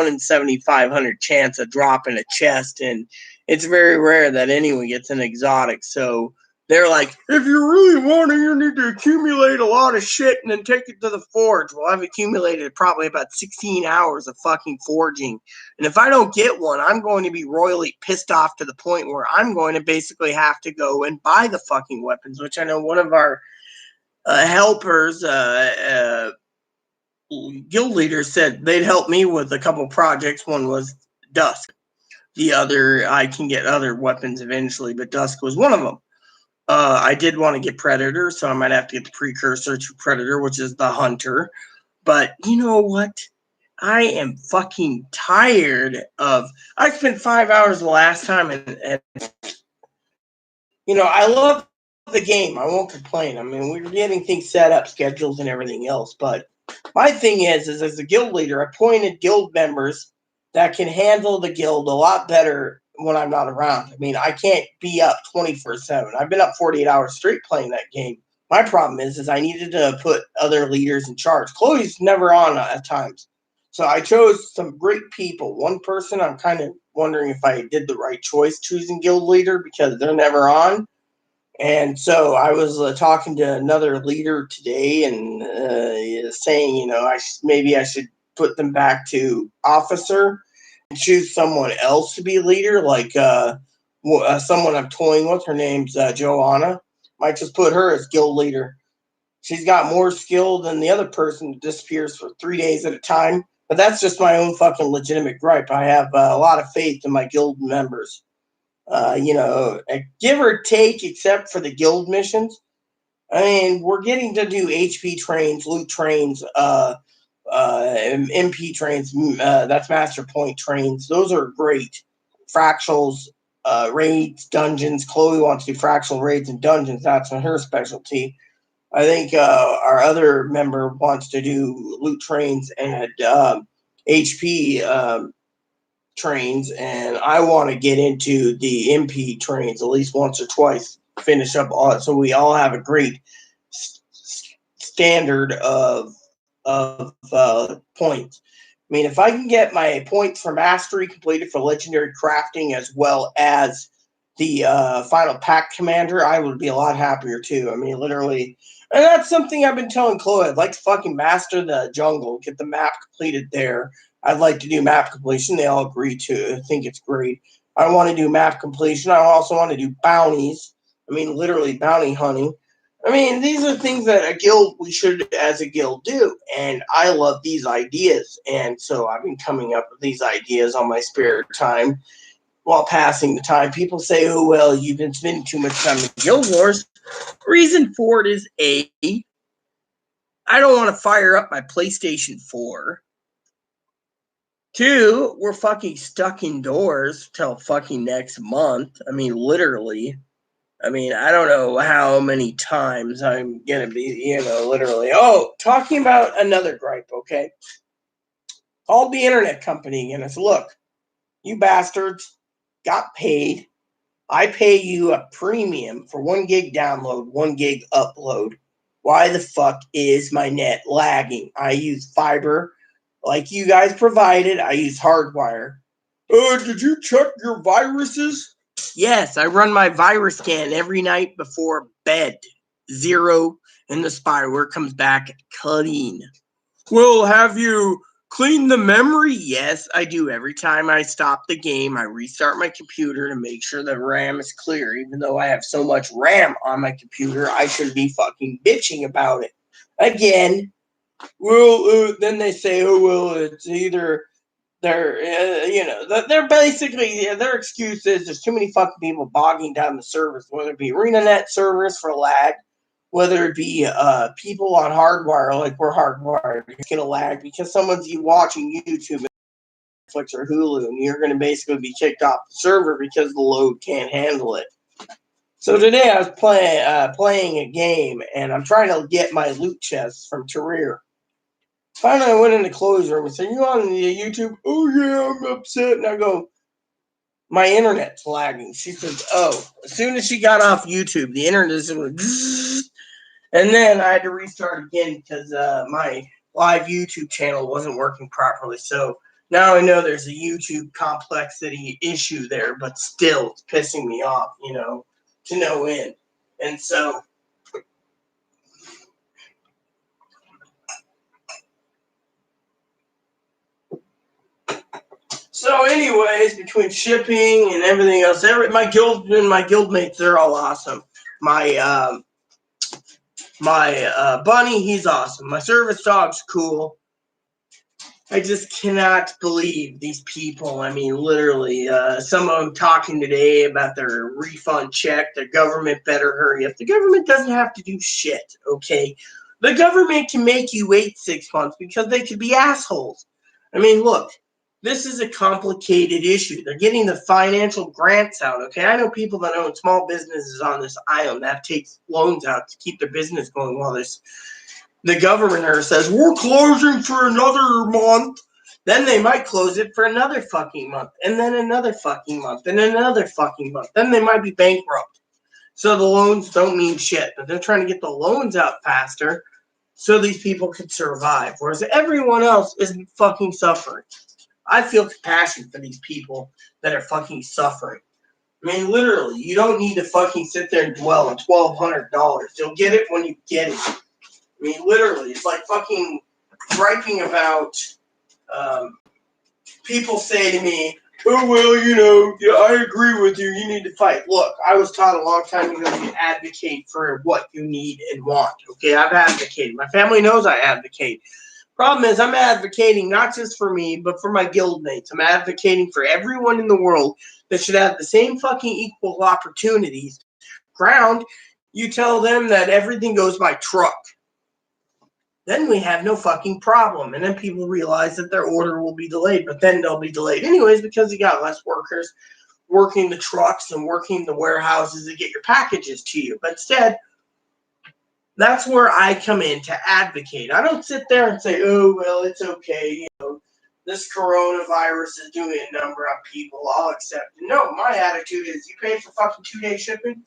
in 7,500 chance of dropping a chest, and it's very rare that anyone gets an exotic. So they're like, if you really want it, you need to accumulate a lot of shit and then take it to the forge. Well, I've accumulated probably about 16 hours of fucking forging. And if I don't get one, I'm going to be royally pissed off to the point where I'm going to basically have to go and buy the fucking weapons, which I know one of our helpers, guild leaders said they'd help me with a couple projects. One was Dusk. The other, I can get other weapons eventually, but Dusk was one of them. I did want to get Predator, so I might have to get the precursor to Predator, which is the Hunter. But you know what? I am fucking tired of. I spent 5 hours the last time, and I love the game. I won't complain. I mean, we're getting things set up, schedules, and everything else. But my thing is as a guild leader, appointed guild members that can handle the guild a lot better when I'm not around. I mean, I can't be up 24/7. I've been up 48 hours straight playing that game. My problem is I needed to put other leaders in charge. Chloe's never on at times. So I chose some great people. One person, I'm kind of wondering if I did the right choice choosing guild leader because they're never on. And so I was talking to another leader today and saying, maybe I should put them back to officer and choose someone else to be leader, like someone I'm toying with. Her name's Joanna. Might just put her as guild leader. She's got more skill than the other person that disappears for 3 days at a time. But that's just my own fucking legitimate gripe. I have a lot of faith in my guild members. Give or take, except for the guild missions. I mean, we're getting to do HP trains, loot trains, MP trains. That's Master Point trains. Those are great. Fractals, raids, dungeons. Chloe wants to do fractal raids and dungeons. That's her specialty. I think our other member wants to do loot trains and HP trains, and I want to get into the MP trains at least once or twice, finish up all, so we all have a great standard of points. I mean, if I can get my points for mastery completed for legendary crafting as well as the final pack commander, I would be a lot happier too. I mean, literally, and that's something I've been telling Chloe. I'd like to fucking master the jungle, get the map completed there. I'd like to do map completion. They all agree to. I think it's great. I want to do map completion. I also want to do bounties. I mean, literally bounty hunting. I mean, these are things that we should, as a guild, do. And I love these ideas. And so I've been coming up with these ideas on my spare time while passing the time. People say, oh, well, you've been spending too much time in Guild Wars. Reason for it is I don't want to fire up my PlayStation 4. 2, we're fucking stuck indoors till fucking next month. I mean, literally. I mean, I don't know how many times I'm going to be, literally. Oh, talking about another gripe, okay? Called the internet company and I said, look, you bastards got paid. I pay you a premium for 1 gig download, 1 gig upload. Why the fuck is my net lagging? I use fiber like you guys provided. I use hardwire. Did you check your viruses? Yes, I run my virus scan every night before bed. 0, and the spyware comes back clean. Well, have you cleaned the memory? Yes, I do. Every time I stop the game, I restart my computer to make sure the RAM is clear. Even though I have so much RAM on my computer, I should be fucking bitching about it. Again, well, then they say, oh, well, it's either they're basically, their excuse is there's too many fucking people bogging down the servers, whether it be ArenaNet servers for lag, whether it be people on hardwire, like we're hardwired, it's going to lag because someone's watching YouTube Netflix or Hulu, and you're going to basically be kicked off the server because the load can't handle it. So today I was playing a game, and I'm trying to get my loot chests from Terraria. Finally, I went in the clothes room and said, "You on the YouTube?" "Oh yeah, I'm upset." And I go, "My internet's lagging." She says, "Oh." As soon as she got off YouTube, the internet just went, and then I had to restart again because my live YouTube channel wasn't working properly. So now I know there's a YouTube complexity issue there, but still, it's pissing me off, to no end. And so anyways, between shipping and everything else, my guildmates, they're all awesome. My bunny, he's awesome. My service dog's cool. I just cannot believe these people. I mean, literally, some of them talking today about their refund check. The government better hurry up. The government doesn't have to do shit, okay? The government can make you wait 6 months because they could be assholes. I mean, look, this is a complicated issue. They're getting the financial grants out, okay? I know people that own small businesses on this island that takes loans out to keep their business going while the governor says, "We're closing for another month." Then they might close it for another fucking month, and then another fucking month, and another fucking month. Then they might be bankrupt. So the loans don't mean shit, but they're trying to get the loans out faster so these people could survive, whereas everyone else isn't fucking suffering. I feel compassion for these people that are fucking suffering. I mean, literally, you don't need to fucking sit there and dwell on $1,200. You'll get it when you get it. I mean, literally, it's like fucking griping about people say to me, "Oh, well, yeah, I agree with you. You need to fight." Look, I was taught a long time ago to advocate for what you need and want. Okay, I've advocated. My family knows I advocate. Problem is, I'm advocating not just for me, but for my guildmates. I'm advocating for everyone in the world that should have the same fucking equal opportunities. Ground, you tell them that everything goes by truck. Then we have no fucking problem. And then people realize that their order will be delayed, but then they'll be delayed anyways because you got less workers working the trucks and working the warehouses to get your packages to you. But instead, that's where I come in to advocate. I don't sit there and say, "Oh, well, it's okay. This coronavirus is doing a number on people. I'll accept it." No, my attitude is you pay for fucking 2-day shipping,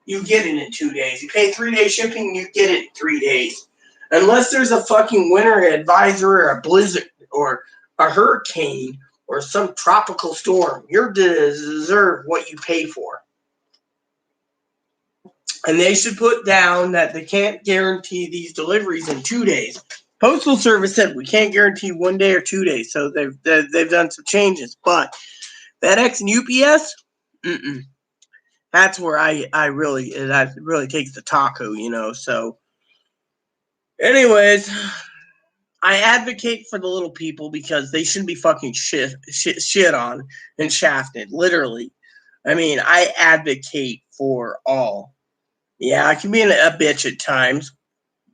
you get it in 2 days. You pay 3-day shipping, you get it in 3 days. Unless there's a fucking winter advisory or a blizzard or a hurricane or some tropical storm, you deserve what you pay for. And they should put down that they can't guarantee these deliveries in 2 days. Postal Service said we can't guarantee 1 day or 2 days, so they've done some changes. But FedEx and UPS, that's where that really takes the taco, So, anyways, I advocate for the little people because they shouldn't be fucking shit on and shafted, literally. I mean, I advocate for all. Yeah, I can be a bitch at times,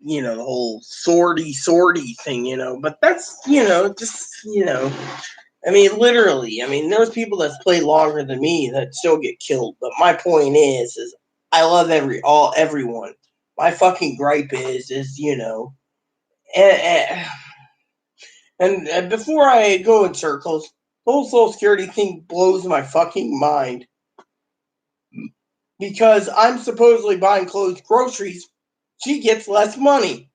the whole sorty thing, but that's, I mean, literally, there's people that play longer than me that still get killed. But my point is I love everyone. My fucking gripe is, and before I go in circles, the whole Social Security thing blows my fucking mind. Because I'm supposedly buying groceries, she gets less money.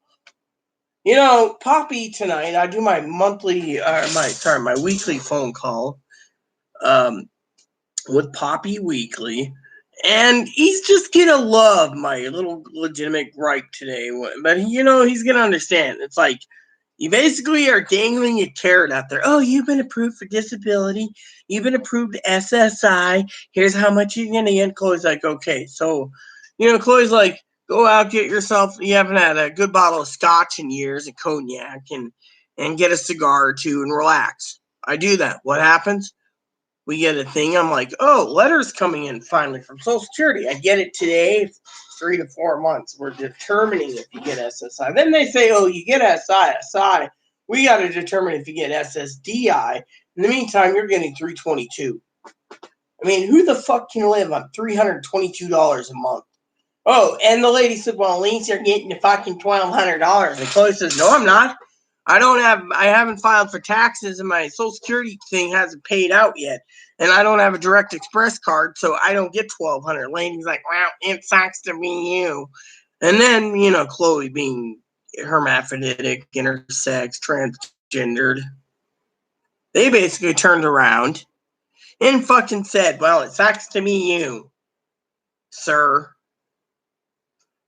Poppy tonight, I do my my weekly phone call with Poppy weekly. And he's just gonna love my little legitimate gripe today. But, he's gonna understand. It's like, you basically are dangling a carrot out there. "Oh, you've been approved for disability. You've been approved SSI. Here's how much you're going to get." Chloe's like, "Okay." So, Chloe's like, "Go out, get yourself, you haven't had a good bottle of scotch in years, and cognac, and get a cigar or two and relax." I do that. What happens? We get a thing. I'm like, "Oh, letters coming in finally from Social Security." I get it today. 3 to 4 months. We're determining if you get SSI. Then they say, "Oh, you get SSI. We got to determine if you get SSDI." And In the meantime, you're getting $322. I mean, who the fuck can live on $322 a month? Oh, and the lady said, well, at least you're getting the fucking $1,200. And Chloe says, no, I'm not. I haven't filed for taxes, and my Social Security thing hasn't paid out yet. And I don't have a Direct Express card, so I don't get $1,200. Lady's like, well, it sucks to be you. And then, Chloe being hermaphroditic, intersex, transgendered, they basically turned around and fucking said, well, it sucks to be you, sir.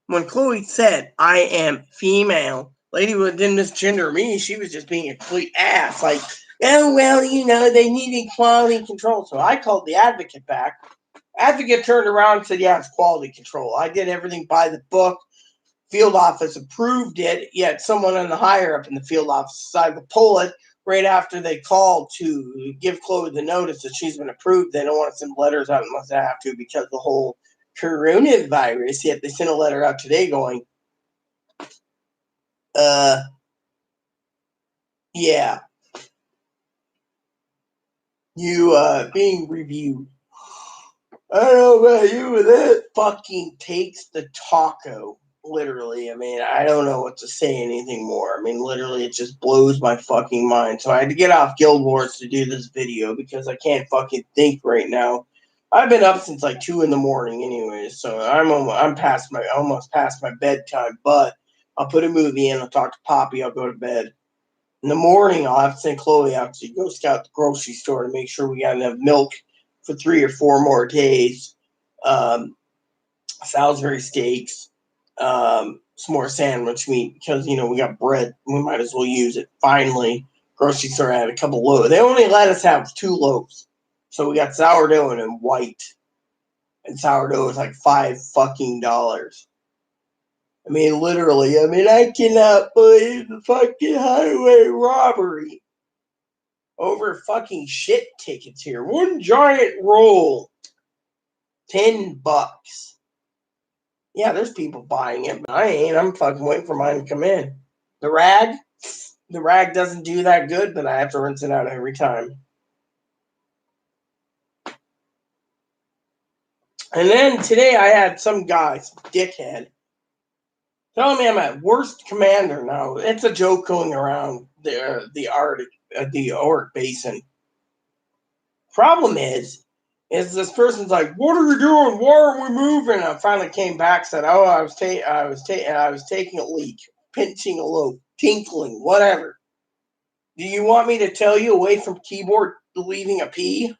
When Chloe said, I am female, lady didn't misgender me. She was just being a complete ass. Like, oh, well, they need quality control. So I called the advocate back. Advocate turned around and said, yeah, it's quality control. I did everything by the book. Field office approved it, yet someone on the higher up in the field office decided to pull it right after they called to give Chloe the notice that she's been approved. They don't want to send letters out unless they have to because the whole coronavirus. Yet they sent a letter out today going, yeah, you being reviewed. I don't know about you, but that fucking takes the taco. Literally, I mean, I don't know what to say anything more. I mean, literally, it just blows my fucking mind. So I had to get off Guild Wars to do this video because I can't fucking think right now. I've been up since like 2 a.m. anyways, so I'm almost past my bedtime. But I'll put a movie in. I'll talk to Poppy. I'll go to bed. In the morning, I'll have to send Chloe out to go scout the grocery store to make sure we got enough milk for 3 or 4 more days. Salisbury steaks. Some more sandwich meat because we got bread. We might as well use it. Finally, grocery store had a couple loaves. They only let us have 2 loaves, so we got sourdough and white. And sourdough is like $5 I mean, literally. I mean, I cannot believe the fucking highway robbery over fucking shit tickets here. One giant roll, $10. Yeah, there's people buying it, but I ain't. I'm fucking waiting for mine to come in. The rag doesn't do that good, but I have to rinse it out every time. And then today I had some guy, some dickhead, telling me I'm at worst commander now. It's a joke going around the Orc Basin. Problem is this person's like, "What are you doing? Why are we moving?" I finally came back, said, "Oh, I was taking a leak, pinching a loaf, tinkling, whatever." Do you want me to tell you away from keyboard leaving a pee? I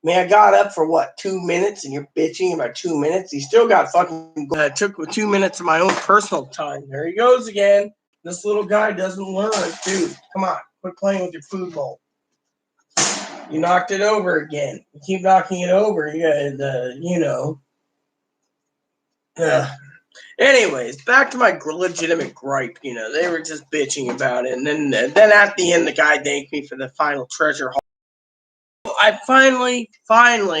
mean, I got up for 2 minutes, and you're bitching about 2 minutes. You still got fucking. Took 2 minutes of my own personal time. There he goes again. This little guy doesn't learn, dude. Come on, quit playing with your food bowl. You knocked it over again. You keep knocking it over. Anyways, back to my legitimate gripe. They were just bitching about it, and then at the end, the guy thanked me for the final treasure haul. I finally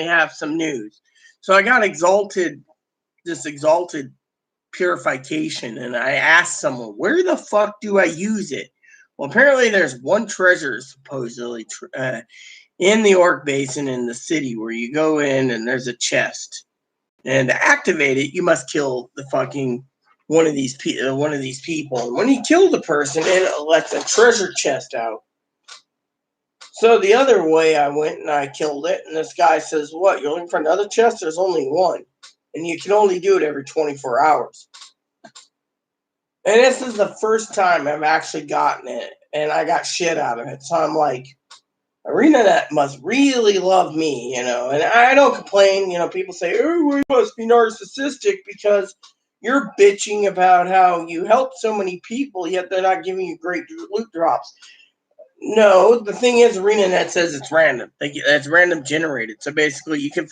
have some news. So I got exalted purification, and I asked someone, where the fuck do I use it? Well, apparently there's one treasure supposedly in the Orc Basin in the city where you go in and there's a chest. And to activate it, you must kill the fucking one of these people. And when you kill the person, it lets a treasure chest out. So the other way I went and I killed it, and this guy says, "What? You're looking for another chest? There's only one, and you can only do it every 24 hours." And this is the first time I've actually gotten it, and I got shit out of it. So I'm like, ArenaNet must really love me, and I don't complain. People say, "Oh, we must be narcissistic because you're bitching about how you help so many people, yet they're not giving you great loot drops." No, the thing is, ArenaNet says it's random. It's random generated. So basically, you could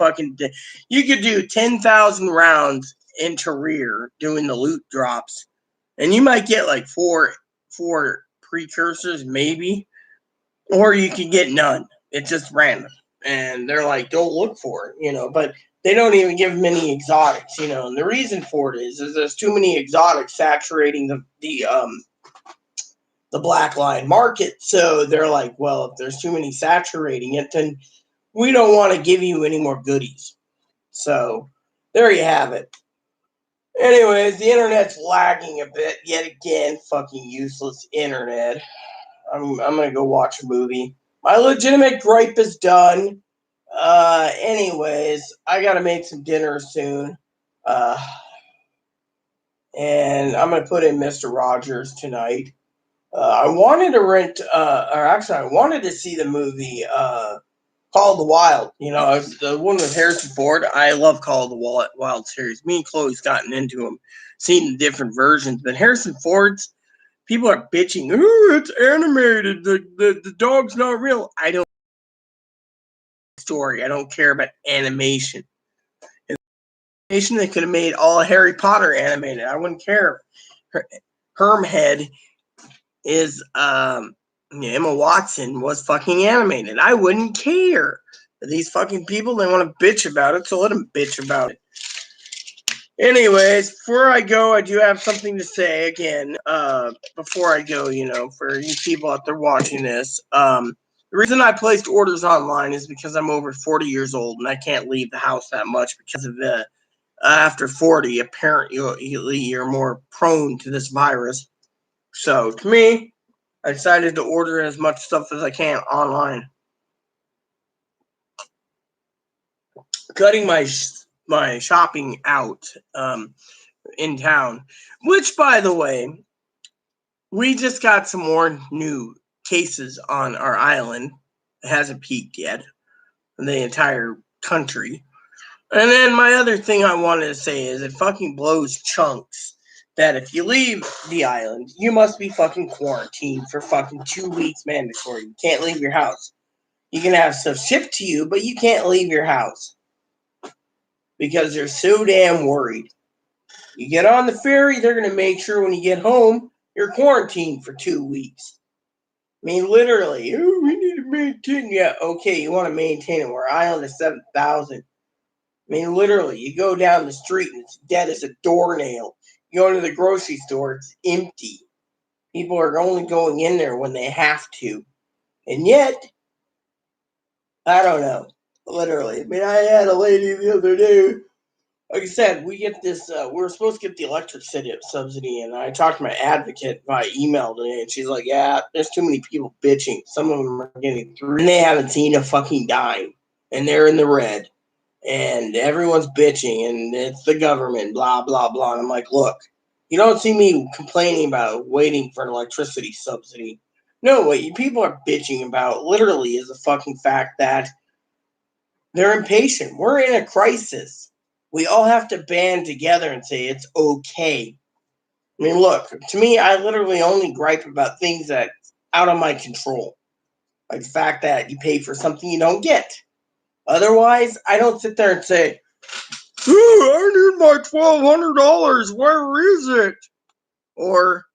do 10,000 rounds into rear doing the loot drops, and you might get like four precursors maybe. Or you can get none. It's just random. And they're like, don't look for it, but they don't even give many exotics, and the reason for it is there's too many exotics saturating the the black line market. So they're like, well, if there's too many saturating it, then we don't want to give you any more goodies. So there you have it. Anyways, the internet's lagging a bit yet again. Fucking useless internet. I'm gonna go watch a movie. My legitimate gripe is done. Anyways, I gotta make some dinner soon. And I'm gonna put in Mr. Rogers tonight. I wanted to rent, or actually, I wanted to see the movie Call of the Wild. You know, it's the one with Harrison Ford. I love Call of the Wild series. Me and Chloe's gotten into them, seen the different versions. But Harrison Ford's, people are bitching. Oh, it's animated. The dog's not real. I don't story. I don't care about animation. Animation, they could have made all Harry Potter animated. I wouldn't care. Hermhead is Emma Watson was fucking animated. I wouldn't care. These fucking people, they want to bitch about it, so let them bitch about it. Anyways, before I go, I do have something to say again. Before I go, you know, for you people out there watching this, the reason I placed orders online is because I'm over 40 years old and I can't leave the house that much because of the after 40, apparently you're more prone to this virus. So to me, I decided to order as much stuff as I can online. Cutting my shopping out in town, which, by the way, we just got some more new cases on our island. It hasn't peaked yet in the entire country. And then my other thing I wanted to say is it fucking blows chunks that if you leave the island, you must be fucking quarantined for fucking 2 weeks mandatory. You can't leave your house. You can have stuff shipped to you, but you can't leave your house because they're so damn worried. You get on the ferry, they're going to make sure when you get home, you're quarantined for 2 weeks. I mean, literally, oh, we need to maintain. Yeah, okay, you want to maintain it. Where island is 7,000. I mean, literally, you go down the street and it's dead as a doornail. You go to the grocery store, it's empty. People are only going in there when they have to. And yet, I don't know. Literally. I mean, I had a lady the other day. Like I said, we get this, we were supposed to get the electricity subsidy, and I talked to my advocate by email today, and she's like, yeah, there's too many people bitching. Some of them are getting through, and they haven't seen a fucking dime, and they're in the red. And everyone's bitching, and it's the government, blah, blah, blah. And I'm like, look, you don't see me complaining about waiting for an electricity subsidy. No, what you people are bitching about literally is the fucking fact that they're impatient. We're in a crisis. We all have to band together and say it's okay. I mean, look, to me, I literally only gripe about things that out of my control. Like the fact that you pay for something you don't get. Otherwise, I don't sit there and say, I need my $1,200. Where is it? Or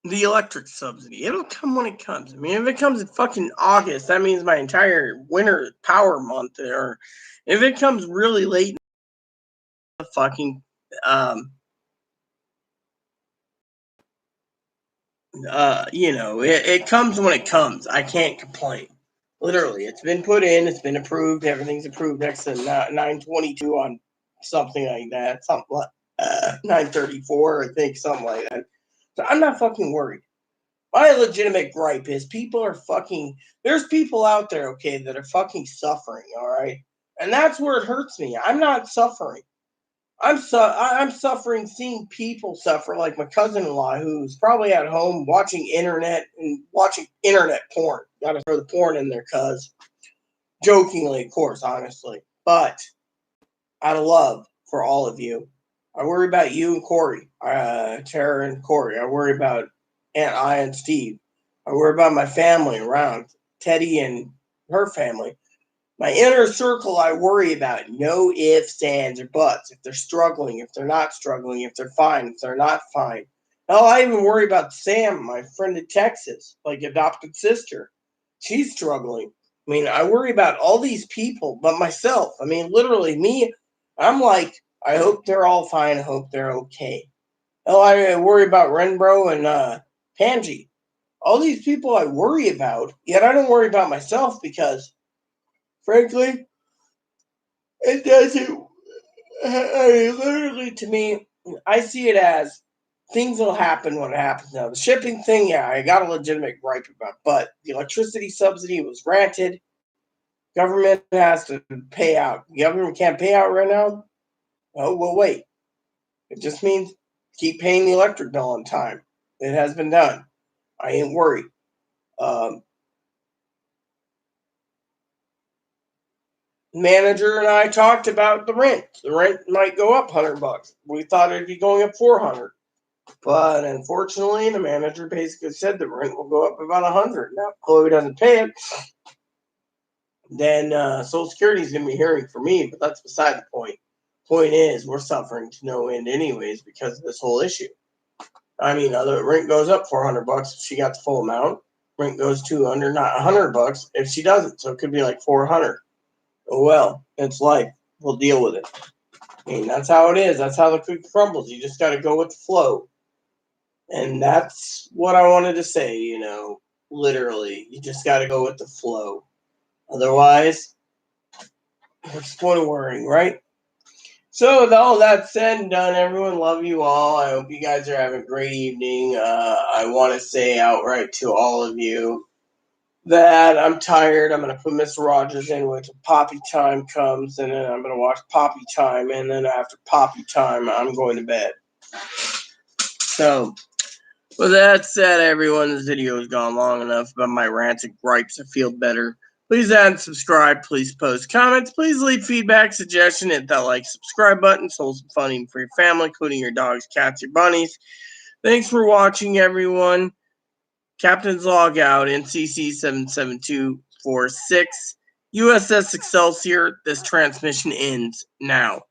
the electric subsidy. It'll come when it comes. I mean, if it comes in fucking August, that means my entire winter power month. Or if it comes really late, fucking you know, it comes when it comes. I can't complain. Literally, it's been put in, it's been approved, everything's approved next to 922 on something like that, something like 934, I think, something like that. So I'm not fucking worried. My legitimate gripe is people are fucking, there's people out there, okay, that are fucking suffering, all right? And that's where it hurts me. I'm not suffering. I'm suffering seeing people suffer, like my cousin-in-law, who's probably at home watching internet porn. Gotta throw the porn in there, cuz jokingly, of course, honestly, but out of love for all of you. I worry about you and Corey, Tara and Corey. I worry about Aunt I and Steve. I worry about my family around, Teddy and her family. My inner circle, I worry about. No ifs, ands, or buts. If they're struggling, if they're not struggling, if they're fine, if they're not fine. Hell, I even worry about Sam, my friend in Texas, like adopted sister. She's struggling. I mean, I worry about all these people, but myself. I mean, literally, me, I'm like, I hope they're all fine. I hope they're okay. Oh, I worry about Renbro and Panji. All these people I worry about, yet I don't worry about myself because, frankly, it doesn't. Literally, to me, I see it as things will happen when it happens now. The shipping thing, yeah, I got a legitimate gripe about, but the electricity subsidy was granted. Government has to pay out. The government can't pay out right now. Oh, well, wait. It just means keep paying the electric bill on time. It has been done. I ain't worried. Um, Manager and I talked about the rent. The rent might go up $100. We thought it'd be going up 400, but unfortunately, the manager basically said the rent will go up about 100. Now, if Chloe doesn't pay it, then Social Security is going to be hearing from me. But that's beside the point. Point is, we're suffering to no end, anyways, because of this whole issue. I mean, the rent goes up $400 if she got the full amount. Rent goes to under not $100 if she doesn't. So it could be like 400. Oh well, it's life. We'll deal with it. I mean, that's how it is. That's how the cookie crumbles. You just got to go with the flow. And that's what I wanted to say, literally. You just got to go with the flow. Otherwise, what's the point of worrying, right? So, with all that said and done, everyone, love you all. I hope you guys are having a great evening. I want to say outright to all of you that I'm tired. I'm going to put Mr. Rogers in when Poppy time comes, and then I'm going to watch Poppy time, and then after Poppy time, I'm going to bed. So, with that said, everyone, this video has gone long enough about my rants and gripes. I feel better. Please add and subscribe. Please post comments. Please leave feedback, suggestion, hit that like, subscribe button. So some fun for your family, including your dogs, cats, your bunnies. Thanks for watching, everyone. Captain's Logout, NCC 77246, USS Excelsior. This transmission ends now.